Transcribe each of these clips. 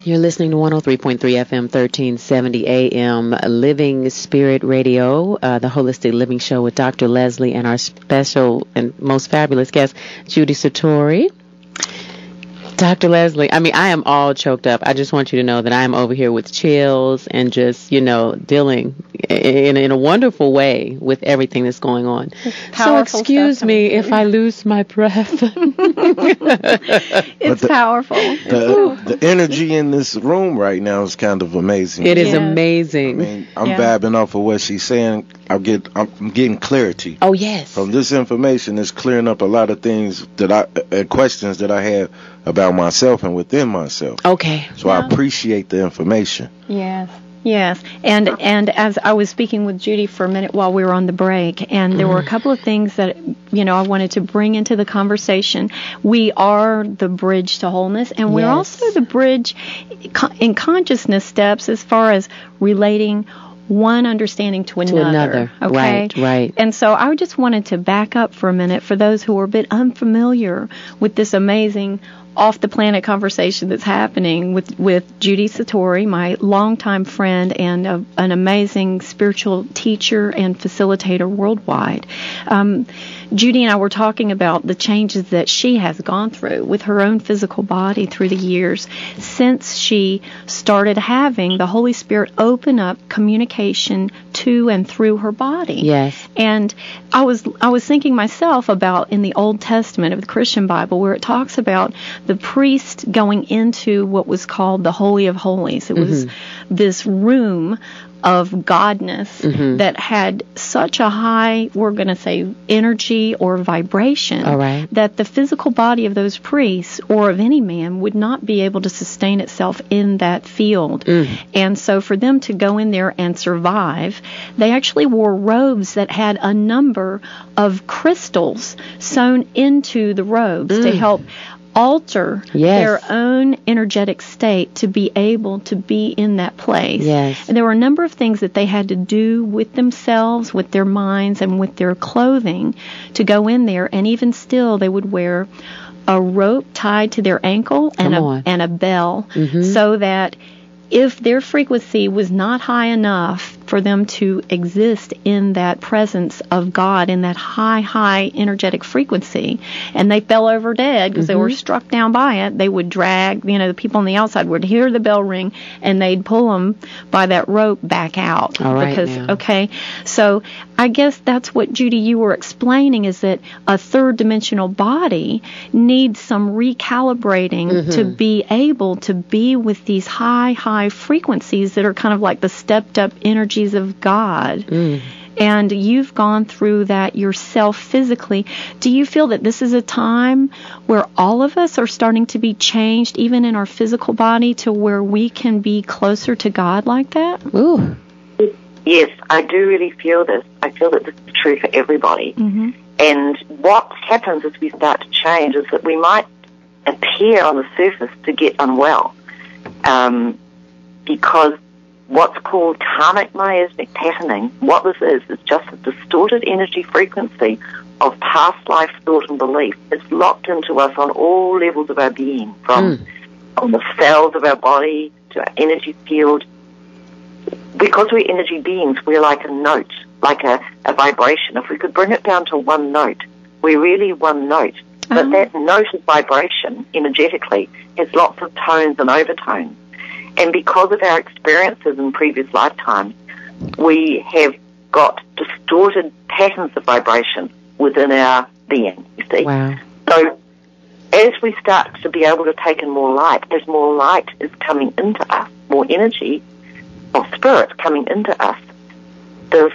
You're listening to 103.3 FM, 1370 AM, Living Spirit Radio, the Holistic Living Show with Dr. Leslie and our special and most fabulous guest, Judy Satori. Dr. Leslie, I am all choked up. I just want you to know that I am over here with chills and just, dealing in a wonderful way with everything that's going on. So excuse me if I lose my breath. It's powerful. The energy in this room right now is kind of amazing. It is amazing. I'm vibing off of what she's saying. I'm getting clarity. Oh, yes. From this information, it's clearing up a lot of things questions that I have about myself and within myself. Okay. So I appreciate the information. Yes. And as I was speaking with Judy for a minute while we were on the break, and there were a couple of things that, I wanted to bring into the conversation. We are the bridge to wholeness, and we're also the bridge in consciousness steps as far as relating one understanding to another. Okay? Right. And so I just wanted to back up for a minute for those who are a bit unfamiliar with this amazing off-the-planet conversation that's happening with Judy Satori, my longtime friend and an amazing spiritual teacher and facilitator worldwide. Judy and I were talking about the changes that she has gone through with her own physical body through the years since she started having the Holy Spirit open up communication to and through her body. Yes. And I was thinking myself about in the Old Testament of the Christian Bible where it talks about the priest going into what was called the Holy of Holies. It was this room of godness that had such a high, we're going to say, energy or vibration that the physical body of those priests or of any man would not be able to sustain itself in that field. And so for them to go in there and survive, they actually wore robes that had a number of crystals sewn into the robes to help alter their own energetic state to be able to be in that place. Yes. And there were a number of things that they had to do with themselves, with their minds, and with their clothing to go in there. And even still, they would wear a rope tied to their ankle and a bell so that if their frequency was not high enough for them to exist in that presence of God, in that high energetic frequency, and they fell over dead because they were struck down by it, they would drag, the people on the outside would hear the bell ring, and they'd pull them by that rope back out. All right, okay, so I guess that's what, Judy, you were explaining, is that a third-dimensional body needs some recalibrating to be able to be with these high frequencies that are kind of like the stepped-up energies of God. And you've gone through that yourself physically. Do you feel that this is a time where all of us are starting to be changed, even in our physical body, to where we can be closer to God like that? Ooh. Yes, I do really feel this. I feel that this is true for everybody. And what happens as we start to change is that we might appear on the surface to get unwell because what's called karmic miasmic patterning, what this is just a distorted energy frequency of past life thought and belief. It's locked into us on all levels of our being, from the cells of our body to our energy field. Because we're energy beings, we're like a note, like a vibration. If we could bring it down to one note, we're really one note. But that note of vibration, energetically, has lots of tones and overtones. And because of our experiences in previous lifetimes, we have got distorted patterns of vibration within our being, you see. Wow. So as we start to be able to take in more light, as more light is coming into us, more energy of spirit coming into us, the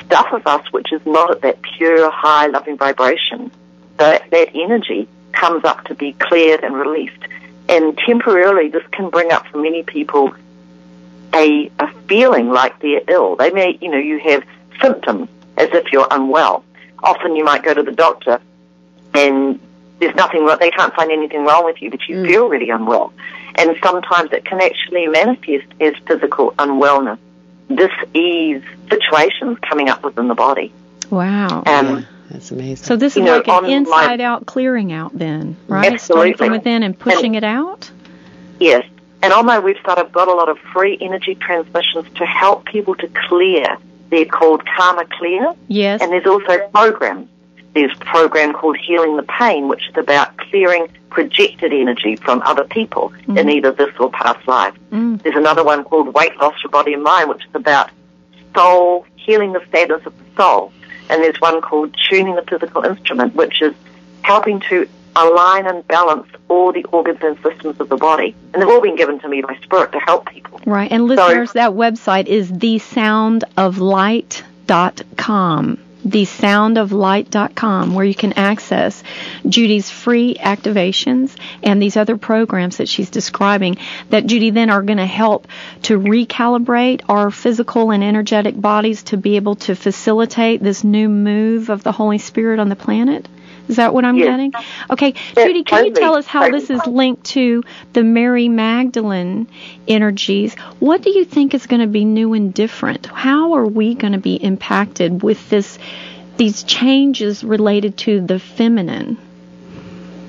stuff of us which is not at that pure, high, loving vibration, that energy comes up to be cleared and released. And temporarily, this can bring up for many people a feeling like they're ill. They may, you have symptoms as if you're unwell. Often you might go to the doctor and there's nothing wrong, they can't find anything wrong with you, but you feel really unwell. And sometimes it can actually manifest as physical unwellness, dis-ease situations coming up within the body. Wow. That's amazing. So this is like an inside-out clearing out then, right? Absolutely. Starting from within and pushing it out? Yes. And on my website, I've got a lot of free energy transmissions to help people to clear. They're called Karma Clear. Yes. And there's also programs. There's a program called Healing the Pain, which is about clearing projected energy from other people in either this or past life. There's another one called Weight Loss for Body and Mind, which is about soul, healing the sadness of the soul. And there's one called Tuning the Physical Instrument, which is helping to align and balance all the organs and systems of the body. And they've all been given to me by Spirit to help people. Right. And listeners, that website is thesoundoflight.com. thesoundoflight.com, where you can access Judy's free activations and these other programs that she's describing that, Judy, then are going to help to recalibrate our physical and energetic bodies to be able to facilitate this new move of the Holy Spirit on the planet. Is that what I'm getting? Okay. Yes, Judy, can you tell us how this is linked to the Mary Magdalene energies? What do you think is going to be new and different? How are we going to be impacted with these changes related to the feminine?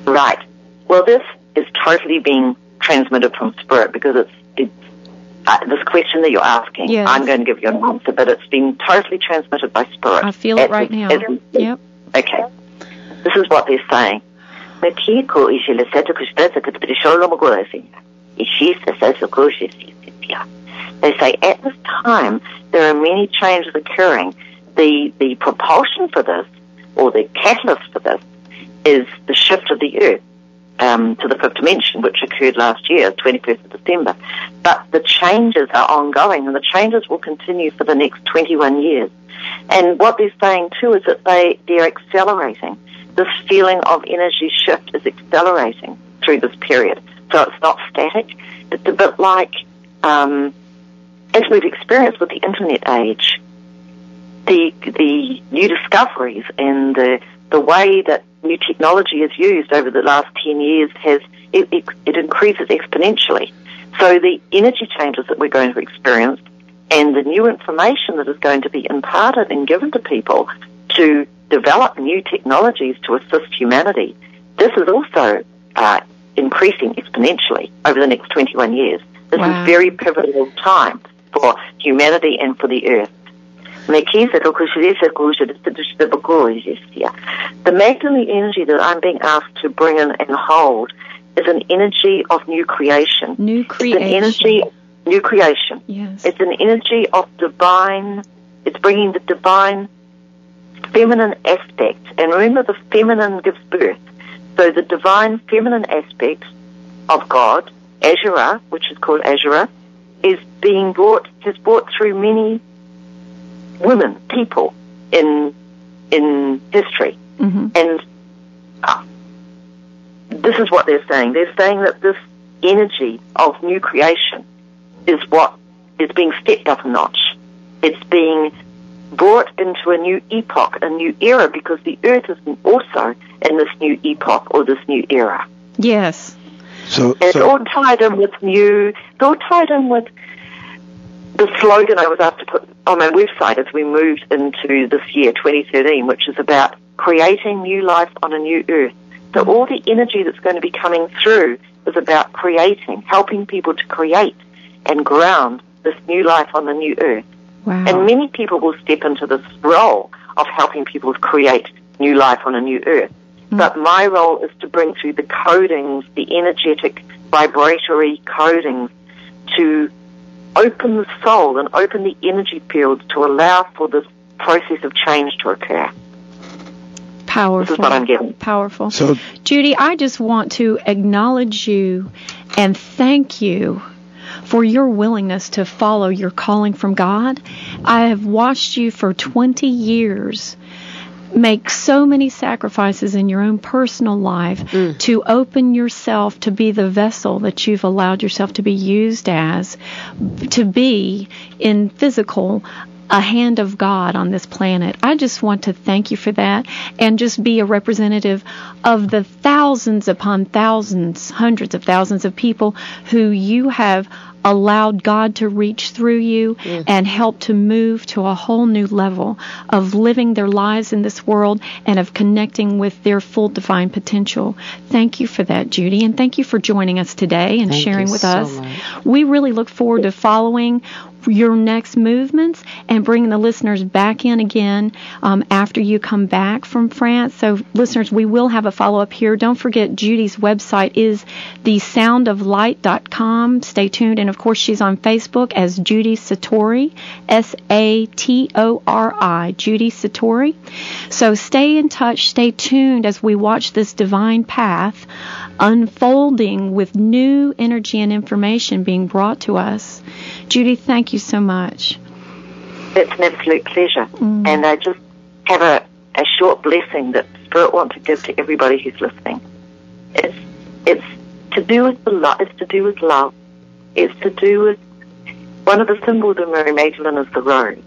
Right. Well, this is totally being transmitted from Spirit because it's this question that you're asking. Yes. I'm going to give you an answer, but it's been totally transmitted by Spirit. I feel it right now. Yep. Okay. This is what they're saying. They say at this time there are many changes occurring. The propulsion for this, or the catalyst for this, is the shift of the Earth to the fifth dimension, which occurred last year, 21st of December. But the changes are ongoing, and the changes will continue for the next 21 years. And what they're saying too is that they're accelerating. This feeling of energy shift is accelerating through this period. So it's not static. It's a bit like, as we've experienced with the Internet age, the new discoveries and the way that new technology is used over the last 10 years it increases exponentially. So the energy changes that we're going to experience and the new information that is going to be imparted and given to people to develop new technologies to assist humanity, this is also increasing exponentially over the next 21 years. This is a very pivotal time for humanity and for the Earth. The Magdalene energy that I'm being asked to bring in and hold is an energy of new creation. New creation. It's an energy, new creation. Yes. It's an energy of divine, it's bringing the divine feminine aspect. And remember, the feminine gives birth. So the divine feminine aspect of God, Azura, which is called Azura, is being has brought through many women, people in history. Mm-hmm. And this is what they're saying. They're saying that this energy of new creation is what is being stepped up a notch. It's being brought into a new epoch, a new era, because the Earth is also in this new epoch or this new era. Yes. So it's all tied in with the slogan I was asked to put on my website as we moved into this year, 2013, which is about creating new life on a new Earth. So all the energy that's going to be coming through is about creating, helping people to create and ground this new life on the new Earth. Wow. And many people will step into this role of helping people create new life on a new Earth. Mm. But my role is to bring through the codings, the energetic, vibratory codings, to open the soul and open the energy fields to allow for this process of change to occur. Powerful. This is what I'm getting. Powerful. So, Judy, I just want to acknowledge you and thank you for your willingness to follow your calling from God. I have watched you for 20 years make so many sacrifices in your own personal life to open yourself to be the vessel that you've allowed yourself to be used as, to be in physical a hand of God on this planet. I just want to thank you for that, and just be a representative of the thousands upon thousands, hundreds of thousands of people who you have allowed God to reach through you and help to move to a whole new level of living their lives in this world and of connecting with their full divine potential. Thank you for that, Judy, and thank you for joining us today and sharing with us. We really look forward to following your next movements and bringing the listeners back in again after you come back from France. So, listeners, we will have a follow-up here. Don't forget, Judy's website is thesoundoflight.com. Stay tuned. And, of course, she's on Facebook as Judy Satori, Satori, Judy Satori. So stay in touch, stay tuned as we watch this divine path unfolding with new energy and information being brought to us. Judy, thank you so much. It's an absolute pleasure. And I just have a short blessing that Spirit wants to give to everybody who's listening. It's to do with it's to do with love. It's to do with, one of the symbols of Mary Magdalene is the rose.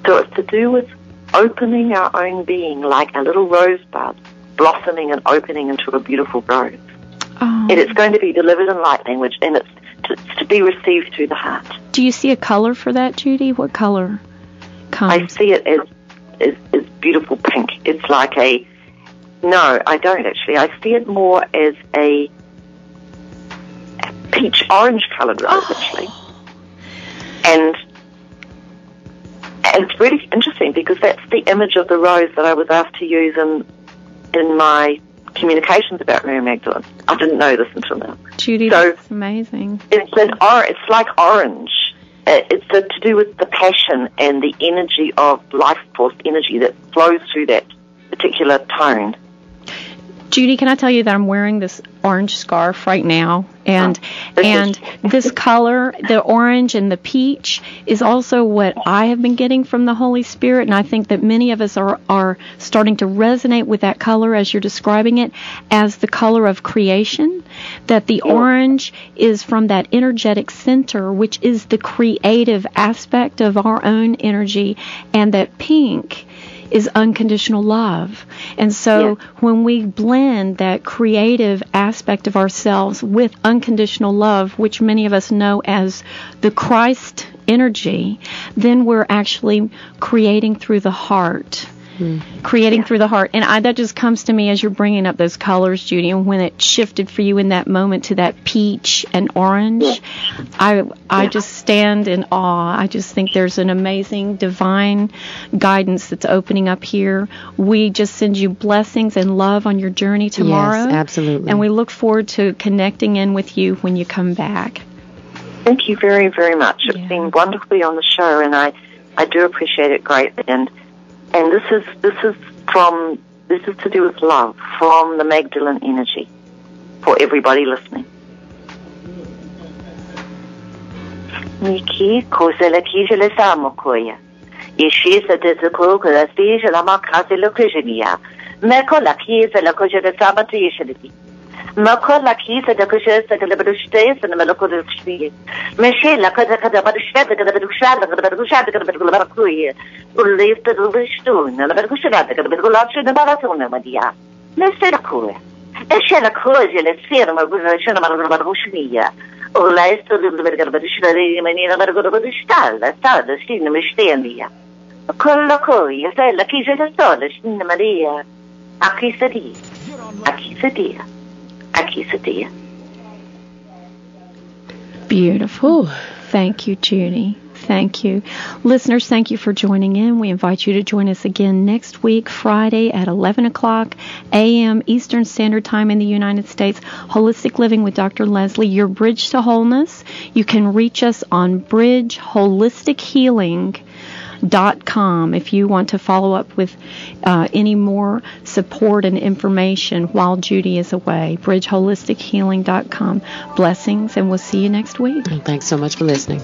So it's to do with opening our own being like a little rosebud, blossoming and opening into a beautiful rose. And it's going to be delivered in light language, and it's to be received through the heart. Do you see a color for that, Judy? What color comes? I see it as beautiful pink. It's like no, I don't actually. I see it more as a peach orange coloured rose, actually. And it's really interesting because that's the image of the rose that I was asked to use in my communications about Mary Magdalene. I didn't know this until now. Judy, that's amazing. It's like orange. It's to do with the passion and the energy of life force energy that flows through that particular tone. Judy, can I tell you that I'm wearing this orange scarf right now? And this color, the orange and the peach, is also what I have been getting from the Holy Spirit. And I think that many of us are starting to resonate with that color as you're describing it as the color of creation. That the orange is from that energetic center, which is the creative aspect of our own energy. And that pink is unconditional love. And so when we blend that creative aspect of ourselves with unconditional love, which many of us know as the Christ energy, then we're actually creating through the heart. Creating through the heart. And that just comes to me as you're bringing up those colors, Judy, and when it shifted for you in that moment to that peach and orange, I just stand in awe. I just think there's an amazing divine guidance that's opening up here. We just send you blessings and love on your journey tomorrow. Yes, absolutely. And we look forward to connecting in with you when you come back. Thank you very, very much. It's been wonderful to be on the show, and I do appreciate it greatly. And this is to do with love from the Magdalene energy for everybody listening. Niki kozela kijele samokoya. Yeshisa dezuko la stage la makase lo kujenia. Meko la kiza la kujele samatu yesheli. Meko la kiza la kujele sa la bedushte sa na meloko de shti. Meshe la kaza kaza bedushte da bedushta da bedushta da bedushta. Ulleef de bedushtu na bedushta da bedulach de maratona madia. Meshe la koe. Eshe la koje le sir ma bedushna ma bedushnia. Ulleef de bedushta de manina bedushta la sta de shin mestenia. Kolla koe sa la kije de sola shin maria. Akisadia. Akisadia. Akisadia. Beautiful. Thank you, Judy. Thank you. Listeners, thank you for joining in. We invite you to join us again next week, Friday at 11 o'clock a.m. Eastern Standard Time in the United States. Holistic Living with Dr. Leslie, your bridge to wholeness. You can reach us on bridgeholistichealing.com if you want to follow up with any more support and information while Judy is away. bridgeholistichealing.com. Blessings, and we'll see you next week. Thanks so much for listening.